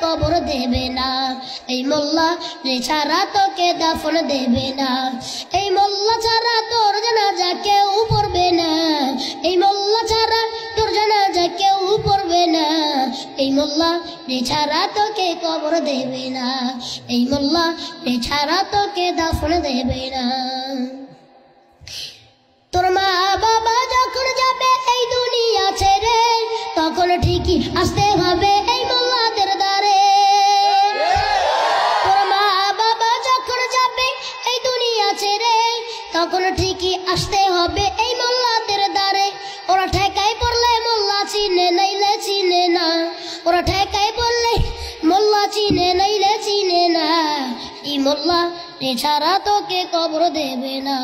কবর দেবে না, এই মোল্লা ছাড়া তোকে দাফন দেবে না, এই মোল্লা ছাড়া তোর জানাজা কেউ পড়বে না, এই মোল্লা ছাড়া তোর জানাজা কেউ পড়বে না, এই মোল্লা ছাড়া তোকে কবর দেবে না, এই মোল্লা ছাড়া তোকে দাফন দেবে না। তোর মা বাবা যখন যাবে এই দুনিয়া ছেড়ে, তখন ঠিকই আসতে হবে এই মোল্লাদের দ্বারে। তোর মা বাবা যখন যাবে এই দুনিয়া ছেড়ে, তখন ঠিকই আসতে হবে এই মোল্লাদের দ্বারে। ওরা ঠেকায় পড়লে মোল্লা চিনে নাইলে চিনে না, ওরা ঠেকায় পড়লে মোল্লা চিনে নাইলে চিনে না, এই মোল্লা ছাড়া তোকে কবর দেবে না।